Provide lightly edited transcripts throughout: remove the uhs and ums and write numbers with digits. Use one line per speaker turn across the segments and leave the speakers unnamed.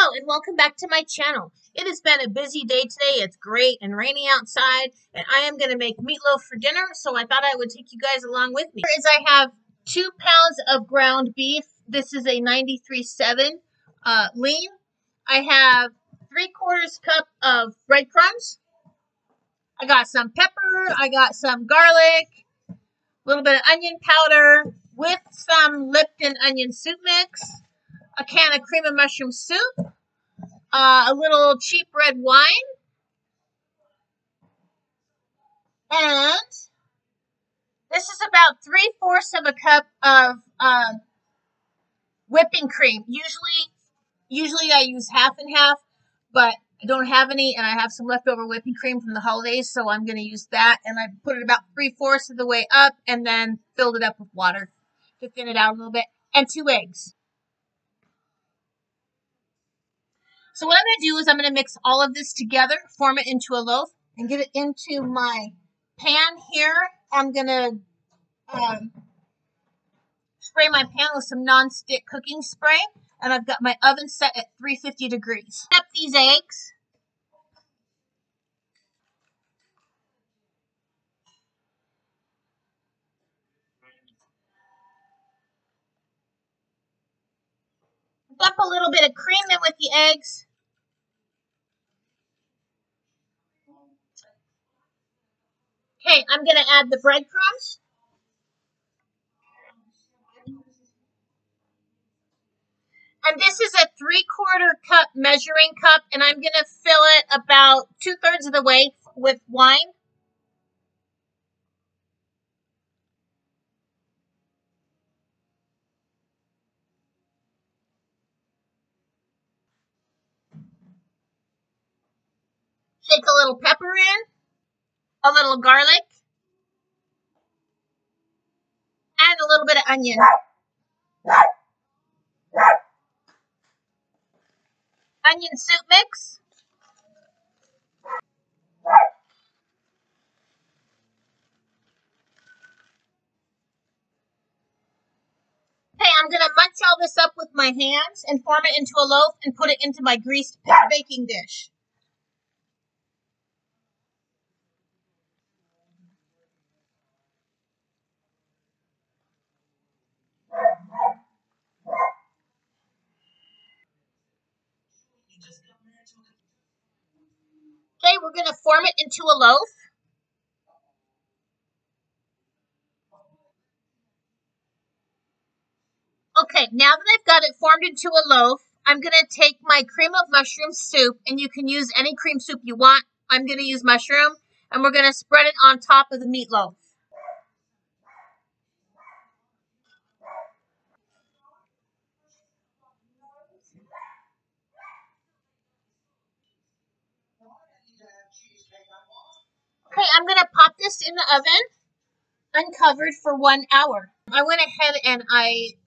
Hello and welcome back to my channel. It has been a busy day today. It's great and rainy outside, and I am going to make meatloaf for dinner, so I thought I would take you guys along with me. Here is I have 2 pounds of ground beef. This is a 93.7 lean. I have 3/4 cup of breadcrumbs. I got some pepper. I got some garlic, a little bit of onion powder with some Lipton onion soup mix, a can of cream of mushroom soup, a little cheap red wine, and this is about 3/4 of a cup of whipping cream. Usually I use half and half, but I don't have any, and I have some leftover whipping cream from the holidays, so I'm going to use that. And I put it about 3/4 of the way up, and then filled it up with water to thin it out a little bit, and 2 eggs. So what I'm going to do is I'm going to mix all of this together, form it into a loaf, and get it into my pan here. I'm going to spray my pan with some non-stick cooking spray, and I've got my oven set at 350 degrees. Up these eggs. Dump a little bit of cream in with the eggs. Okay, I'm going to add the breadcrumbs. And this is a 3/4 cup measuring cup, and I'm going to fill it about 2/3 of the way with wine. Shake a little pepper in, a little garlic, and a little bit of onion. Onion soup mix. Okay, I'm going to munch all this up with my hands and form it into a loaf and put it into my greased baking dish. Okay, we're going to form it into a loaf. Okay, now that I've got it formed into a loaf, I'm going to take my cream of mushroom soup, and you can use any cream soup you want. I'm going to use mushroom, and we're going to spread it on top of the meatloaf. Okay, I'm going to pop this in the oven, uncovered, for 1 hour. I went ahead and I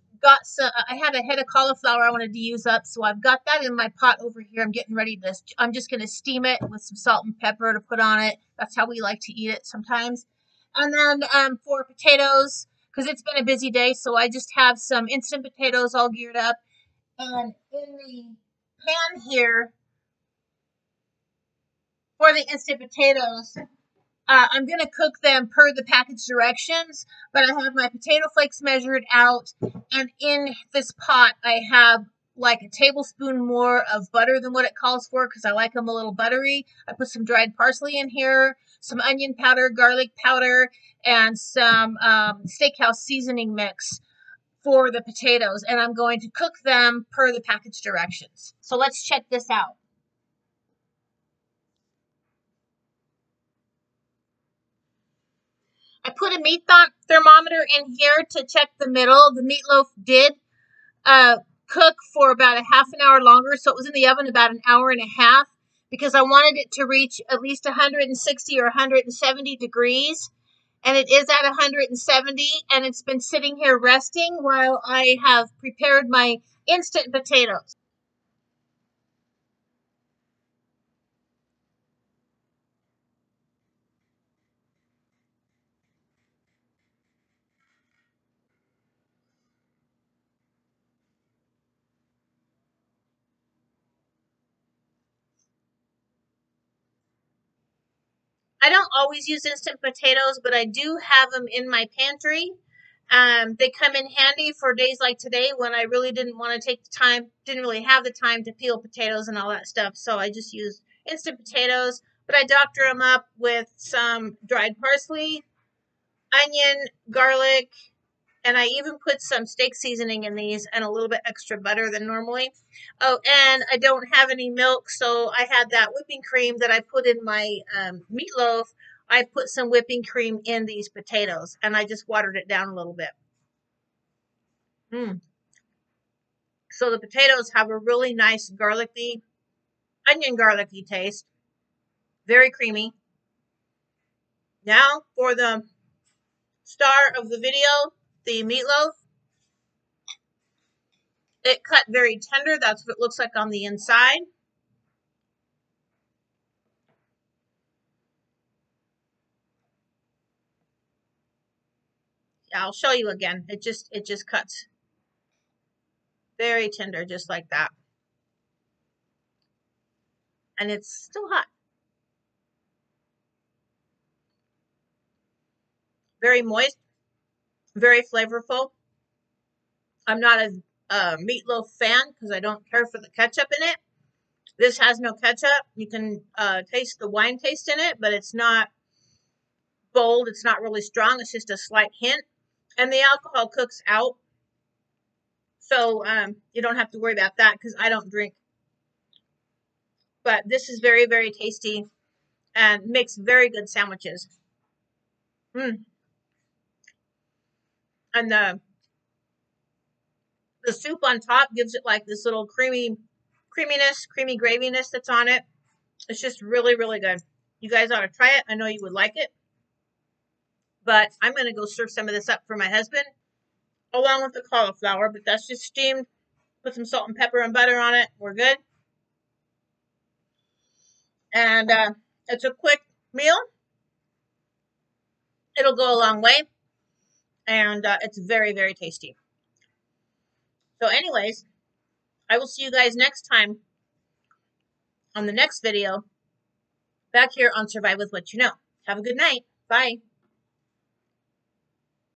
had a head of cauliflower I wanted to use up, so I've got that in my pot over here. I'm just going to steam it with some salt and pepper to put on it. That's how we like to eat it sometimes. And then for potatoes, because it's been a busy day, so I just have some instant potatoes all geared up. And in the pan here for the instant potatoes, I'm going to cook them per the package directions, but I have my potato flakes measured out, and in this pot I have like a tablespoon more of butter than what it calls for because I like them a little buttery. I put some dried parsley in here, some onion powder, garlic powder, and some steakhouse seasoning mix for the potatoes, and I'm going to cook them per the package directions. So let's check this out. I put a meat thermometer in here to check the middle. The meatloaf did cook for about a half an hour longer, so it was in the oven about an hour and a half because I wanted it to reach at least 160 or 170 degrees, and it is at 170, and it's been sitting here resting while I have prepared my instant potatoes. I don't always use instant potatoes, but I do have them in my pantry. They come in handy for days like today when I really didn't want to take the time, didn't really have the time to peel potatoes and all that stuff. So I just used instant potatoes, but I doctor them up with some dried parsley, onion, garlic, and I even put some steak seasoning in these and a little bit extra butter than normally. Oh, and I don't have any milk, so I had that whipping cream that I put in my meatloaf. I put some whipping cream in these potatoes, and I just watered it down a little bit. So the potatoes have a really nice garlicky, onion garlicky taste. Very creamy. Now for the star of the video, the meatloaf. It cut very tender. That's what it looks like on the inside. Yeah, I'll show you again. It just cuts very tender, just like that. And it's still hot. Very moist, very flavorful. I'm not a meatloaf fan because I don't care for the ketchup in it. This has no ketchup. You can taste the wine taste in it, but it's not bold. It's not really strong. It's just a slight hint. And the alcohol cooks out. So you don't have to worry about that because I don't drink. But this is very, very tasty and makes very good sandwiches. And the soup on top gives it like this little creamy graviness that's on it. It's just really, really good. You guys ought to try it. I know you would like it. But I'm going to go serve some of this up for my husband along with the cauliflower. But that's just steamed. Put some salt and pepper and butter on it. We're good. And it's a quick meal. It'll go a long way. And it's very, very tasty. So anyways, I will see you guys next time on the next video back here on Survive with What You Know. Have a good night. Bye.